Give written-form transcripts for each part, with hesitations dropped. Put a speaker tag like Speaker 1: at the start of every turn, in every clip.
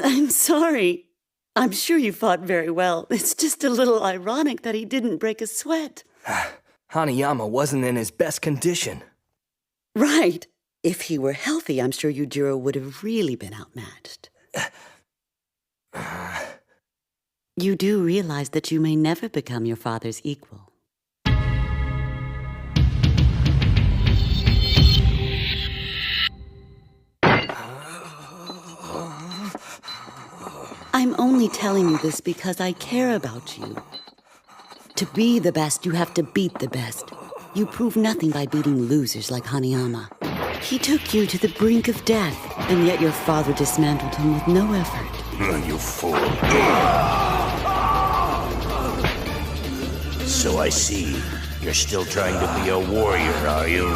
Speaker 1: I'm sorry. I'm sure you fought very well. It's just a little ironic that he didn't break a sweat.
Speaker 2: Hanayama wasn't in his best condition.
Speaker 1: Right. If he were healthy, I'm sure Yujiro would have really been outmatched. You do realize that you may never become your father's equal. I'm only telling you this because I care about you. To be the best, you have to beat the best. You prove nothing by beating losers like Hanayama. He took you to the brink of death, and yet your father dismantled him with no effort.
Speaker 3: You fool. So I see. You're still trying to be a warrior, are you?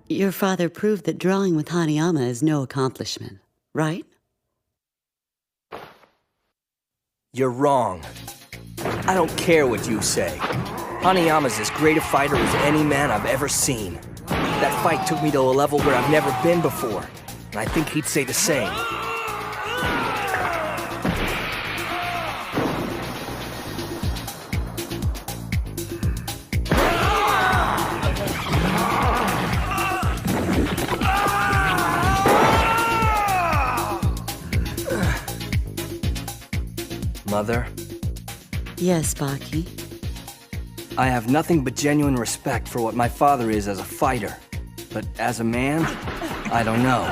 Speaker 1: Your father proved that drawing with Hanayama is no accomplishment, right?
Speaker 2: You're wrong. I don't care what you say. Hanayama's as great a fighter as any man I've ever seen. That fight took me to a level where I've never been before, and I think he'd say the same. Mother?
Speaker 1: Yes, Baki.
Speaker 2: I have nothing but genuine respect for what my father is as a fighter. But as a man, I don't know.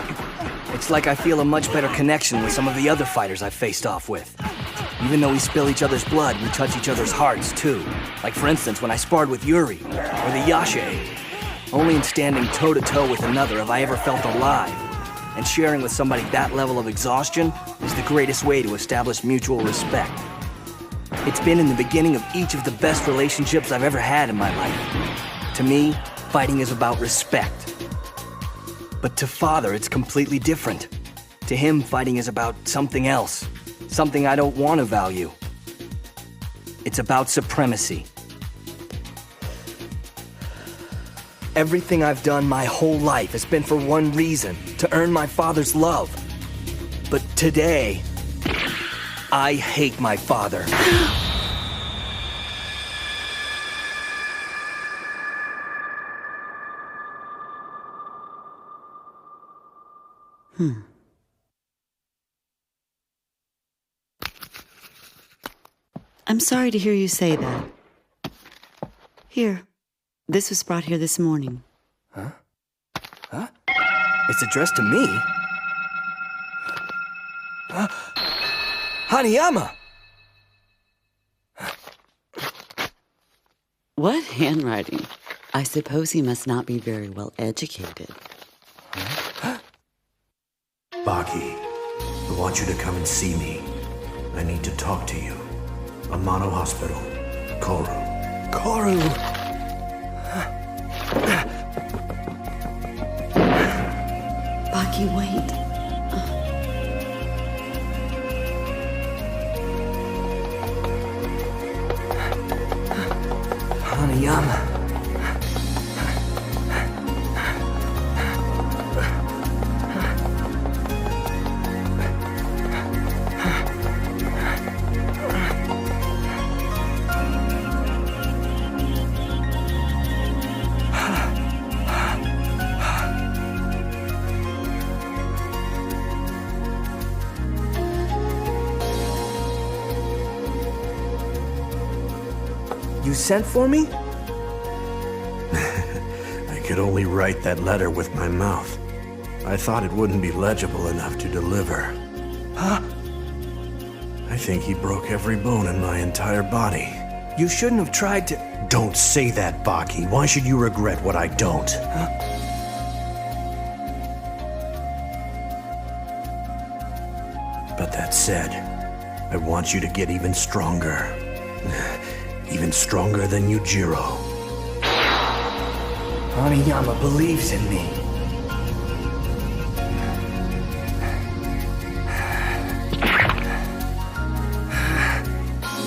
Speaker 2: It's like I feel a much better connection with some of the other fighters I've faced off with. Even though we spill each other's blood, we touch each other's hearts, too. Like, for instance, when I sparred with Yuri, or the Yashe. Only in standing toe-to-toe with another have I ever felt alive. And sharing with somebody that level of exhaustion is the greatest way to establish mutual respect. It's been in the beginning of each of the best relationships I've ever had in my life. To me, fighting is about respect. But to Father, it's completely different. To him, fighting is about something else. Something I don't want to value. It's about supremacy. Everything I've done my whole life has been for one reason, to earn my father's love. But today, I hate my father.
Speaker 1: I'm sorry to hear you say that. Here. This was brought here this morning.
Speaker 2: Huh? It's addressed to me? Hanayama!
Speaker 1: What handwriting? I suppose he must not be very well educated.
Speaker 4: Baki, I want you to come and see me. I need to talk to you. Amano Hospital. Koru.
Speaker 2: Koru!
Speaker 1: Baki, wait.
Speaker 2: Hanayama. You sent for me?
Speaker 4: I could only write that letter with my mouth. I thought it wouldn't be legible enough to deliver.
Speaker 2: Huh?
Speaker 4: I think he broke every bone in my entire body.
Speaker 2: You shouldn't have tried to...
Speaker 4: Don't say that, Baki. Why should you regret what I don't?
Speaker 2: Huh?
Speaker 4: But that said, I want you to get even stronger. Even stronger than Yujiro.
Speaker 2: Hanayama believes in me.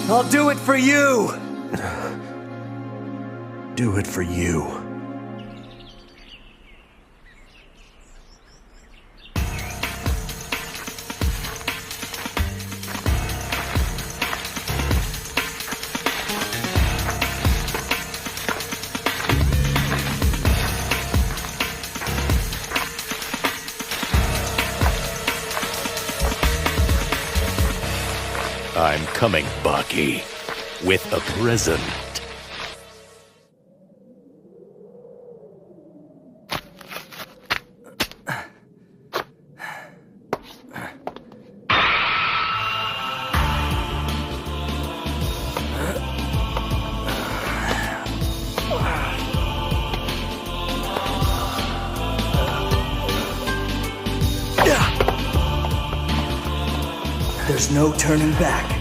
Speaker 2: I'll do it for you!
Speaker 4: Do it for you.
Speaker 3: I'm coming, Baki, with a present.
Speaker 2: There's no turning back.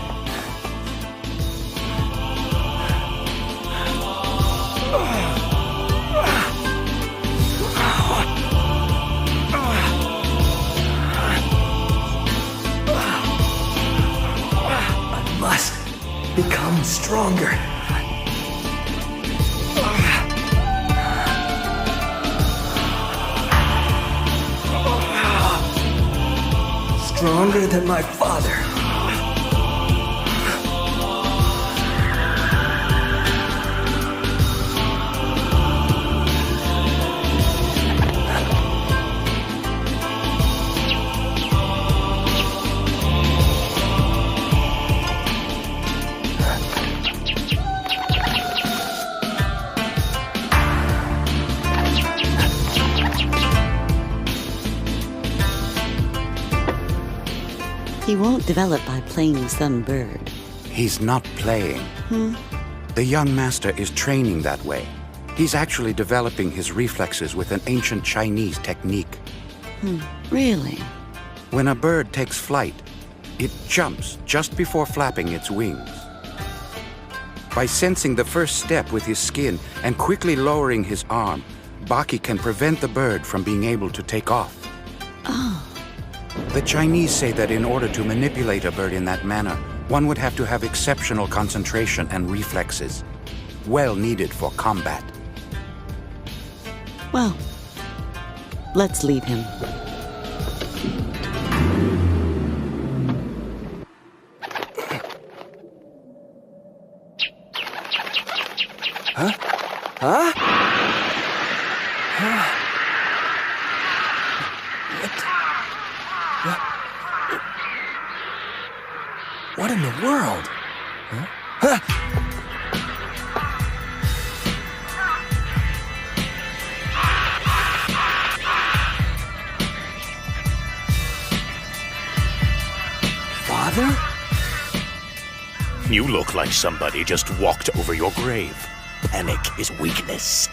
Speaker 2: I must become stronger. Stronger than my father.
Speaker 1: He won't develop by playing some bird.
Speaker 5: He's not playing. The young master is training that way. He's actually developing his reflexes with an ancient Chinese technique.
Speaker 1: Really?
Speaker 5: When a bird takes flight, it jumps just before flapping its wings. By sensing the first step with his skin and quickly lowering his arm, Baki can prevent the bird from being able to take off. The Chinese say that in order to manipulate a bird in that manner, one would have to have exceptional concentration and reflexes, well needed for combat.
Speaker 1: Well, let's leave him.
Speaker 2: What in the world? Father?
Speaker 3: You look like somebody just walked over your grave. Panic is weakness.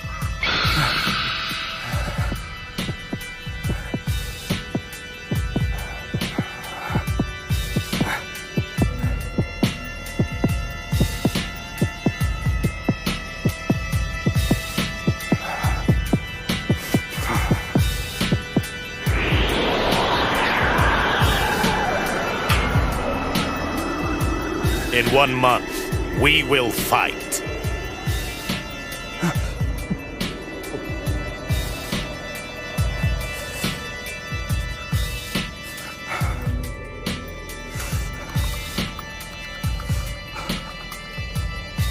Speaker 3: In 1 month, we will fight.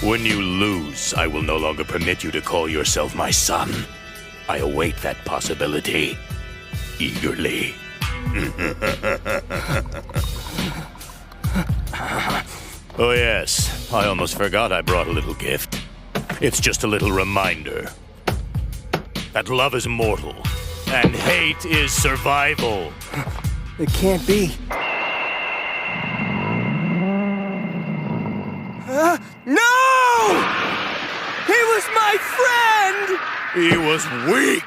Speaker 3: When you lose, I will no longer permit you to call yourself my son. I await that possibility eagerly. Oh yes, I almost forgot I brought a little gift. It's just a little reminder that love is mortal and hate is survival.
Speaker 2: It can't be. No! He was my friend!
Speaker 3: He was weak!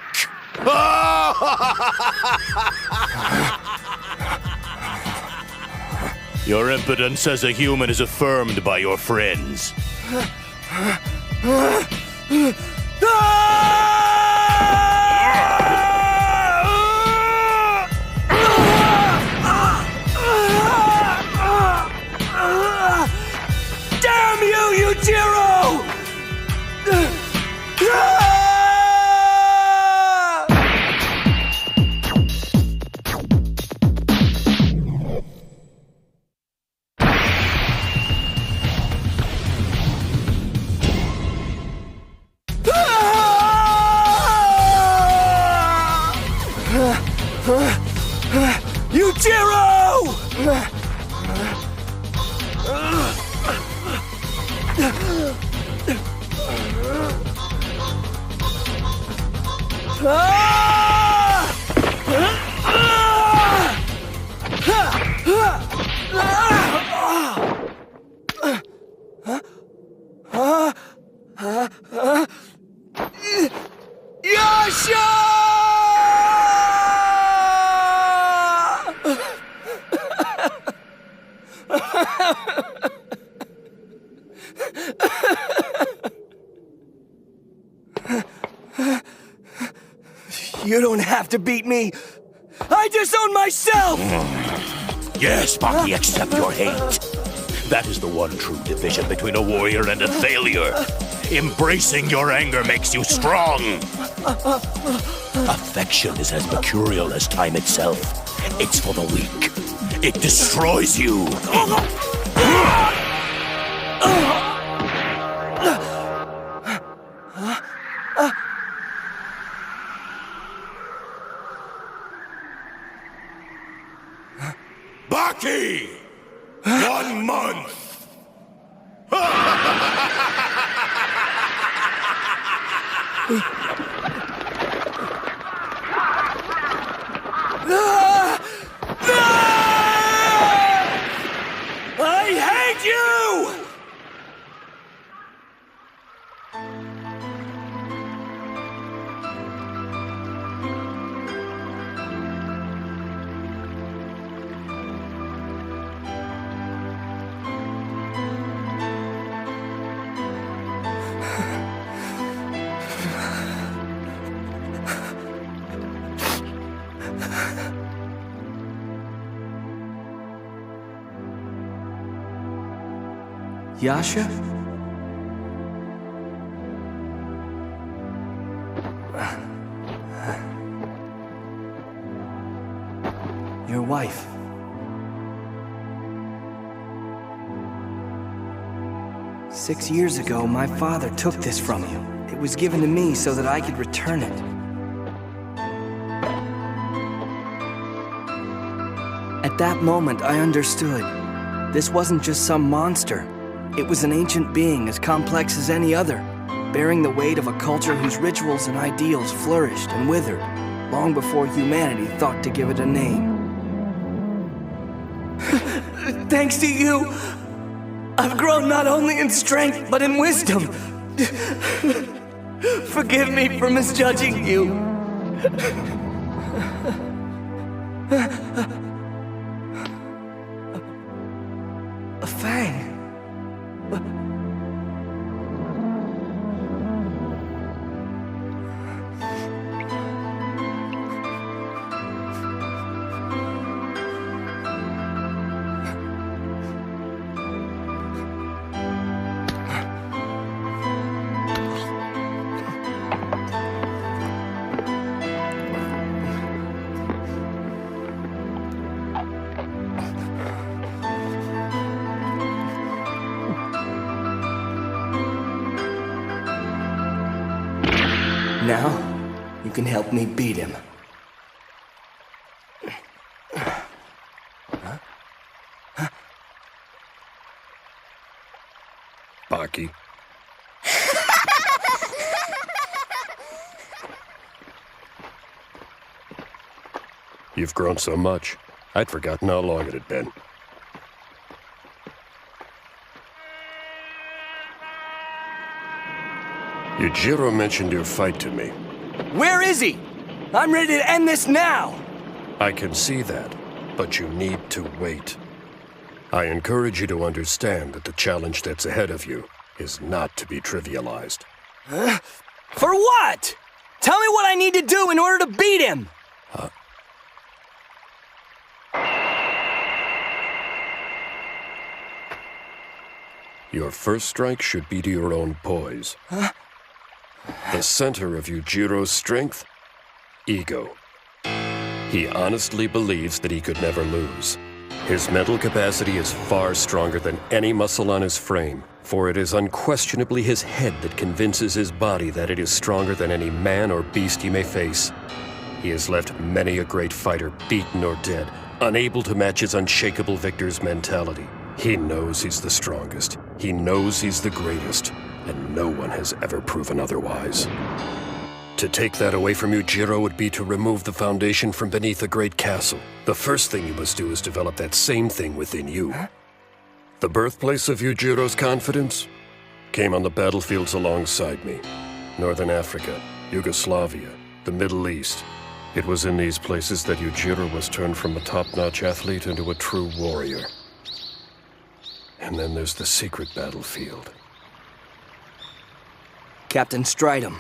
Speaker 3: Your impotence as a human is affirmed by your friends.
Speaker 2: Dad! Yujiro! You don't have to beat me. I disown myself!
Speaker 3: Yes, Baki, accept your hate. That is the one true division between a warrior and a failure. Embracing your anger makes you strong. Affection is as mercurial as time itself. It's for the weak. It destroys you. Baki! 1 month!
Speaker 2: I hate you! Yasha? Your wife. Six years ago, my father took this from you. It was given to me so that I could return it. At that moment, I understood. This wasn't just some monster. It was an ancient being as complex as any other, bearing the weight of a culture whose rituals and ideals flourished and withered, long before humanity thought to give it a name. Thanks to you, I've grown not only in strength, but in wisdom. Forgive me for misjudging you. A fang. Now, you can help me beat him.
Speaker 6: Baki. You've grown so much, I'd forgotten how long it had been. Yujiro mentioned your fight to me.
Speaker 2: Where is he? I'm ready to end this now!
Speaker 6: I can see that, but you need to wait. I encourage you to understand that the challenge that's ahead of you is not to be trivialized.
Speaker 2: For what? Tell me what I need to do in order to beat him!
Speaker 6: Your first strike should be to your own poise.
Speaker 2: Huh?
Speaker 6: The center of Yujiro's strength? Ego. He honestly believes that he could never lose. His mental capacity is far stronger than any muscle on his frame, for it is unquestionably his head that convinces his body that it is stronger than any man or beast he may face. He has left many a great fighter beaten or dead, unable to match his unshakable victor's mentality. He knows he's the strongest. He knows he's the greatest, and no one has ever proven otherwise. To take that away from Yujiro would be to remove the foundation from beneath a great castle. The first thing you must do is develop that same thing within you. The birthplace of Yujiro's confidence came on the battlefields alongside me. Northern Africa, Yugoslavia, the Middle East. It was in these places that Yujiro was turned from a top-notch athlete into a true warrior. And then there's the secret battlefield.
Speaker 2: Captain Stridham,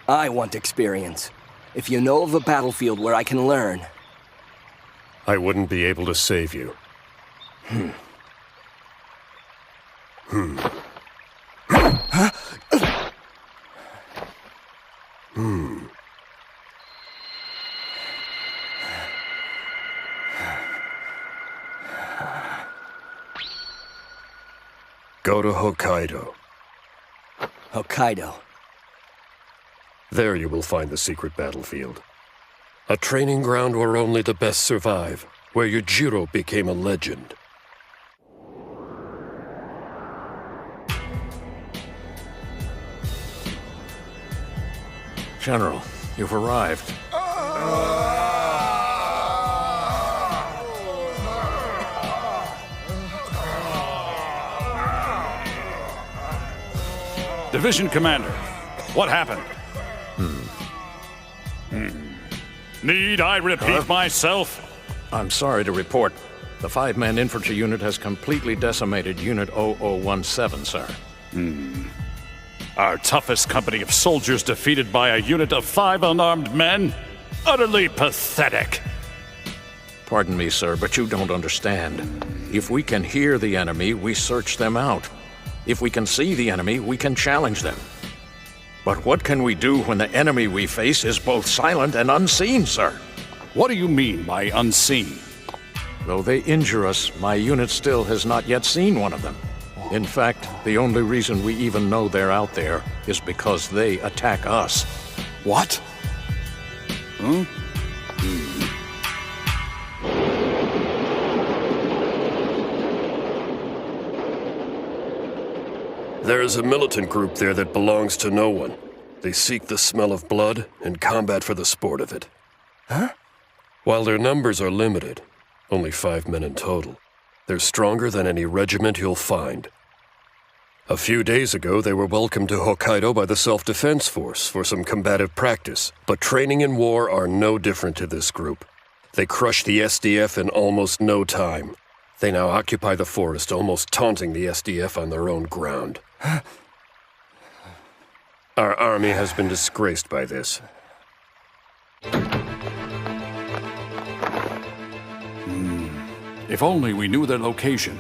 Speaker 2: I want experience. If you know of a battlefield where I can learn.
Speaker 6: I wouldn't be able to save you. Go to Hokkaido.
Speaker 2: Hokkaido.
Speaker 6: There you will find the secret battlefield. A training ground where only the best survive, where Yujiro became a legend.
Speaker 7: General, you've arrived.
Speaker 8: Division Commander, what happened? Need I repeat myself?
Speaker 7: I'm sorry to report. The 5-man infantry unit has completely decimated Unit 0017, sir.
Speaker 8: Our toughest company of soldiers defeated by a unit of 5 unarmed men? Utterly pathetic.
Speaker 7: Pardon me, sir, but you don't understand. If we can hear the enemy, we search them out. If we can see the enemy, we can challenge them. But what can we do when the enemy we face is both silent and unseen, sir?
Speaker 8: What do you mean by unseen?
Speaker 7: Though they injure us, my unit still has not yet seen one of them. In fact, the only reason we even know they're out there is because they attack us.
Speaker 8: What?
Speaker 6: There is a militant group there that belongs to no one. They seek the smell of blood and combat for the sport of it.
Speaker 2: Huh?
Speaker 6: While their numbers are limited, only 5 men in total, they're stronger than any regiment you'll find. A few days ago, they were welcomed to Hokkaido by the Self-Defense Force for some combative practice, but training in war are no different to this group. They crushed the SDF in almost no time. They now occupy the forest, almost taunting the SDF on their own ground. Our army has been disgraced by this.
Speaker 8: If only we knew their location.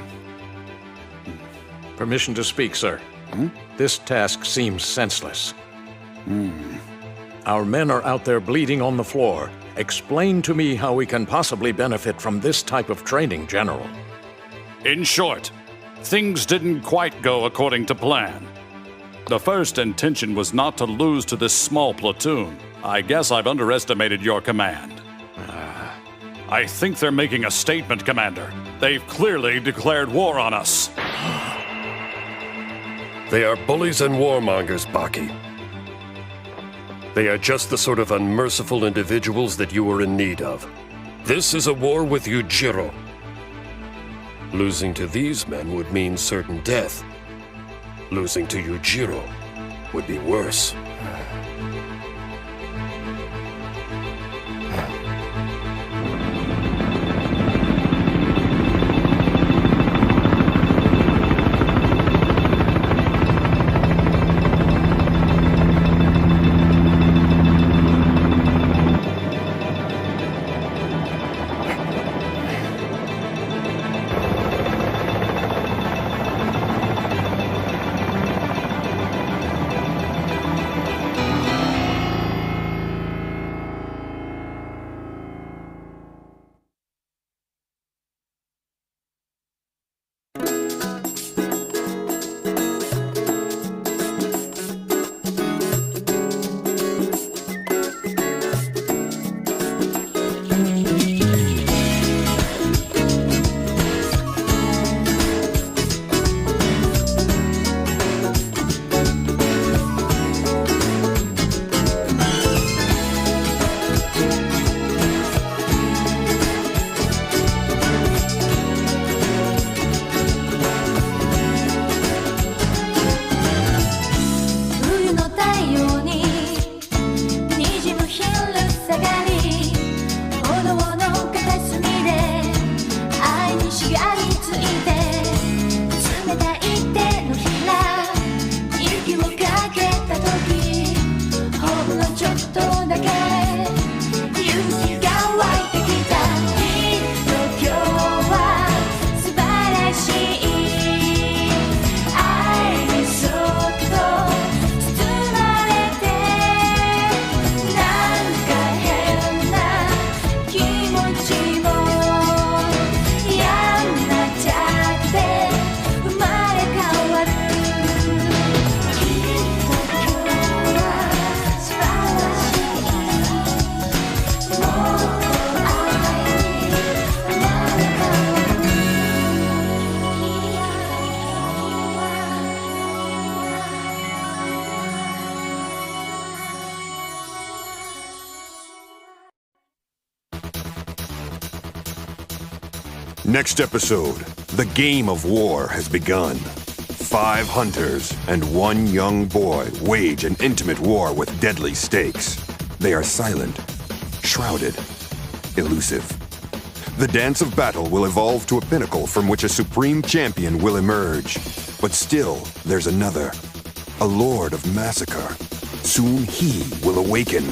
Speaker 7: Permission to speak, sir. This task seems senseless. Our men are out there bleeding on the floor. Explain to me how we can possibly benefit from this type of training, General.
Speaker 8: In short, things didn't quite go according to plan. The first intention was not to lose to this small platoon. I guess I've underestimated your command. I think they're making a statement, Commander. They've clearly declared war on us.
Speaker 6: They are bullies and warmongers, Baki. They are just the sort of unmerciful individuals that you are in need of. This is a war with Yujiro. Losing to these men would mean certain death. Losing to Yujiro would be worse.
Speaker 9: Next episode, the game of war has begun. 5 hunters and 1 young boy wage an intimate war with deadly stakes. They are silent, shrouded, elusive. The dance of battle will evolve to a pinnacle from which a supreme champion will emerge. But still, there's another, a lord of massacre. Soon he will awaken.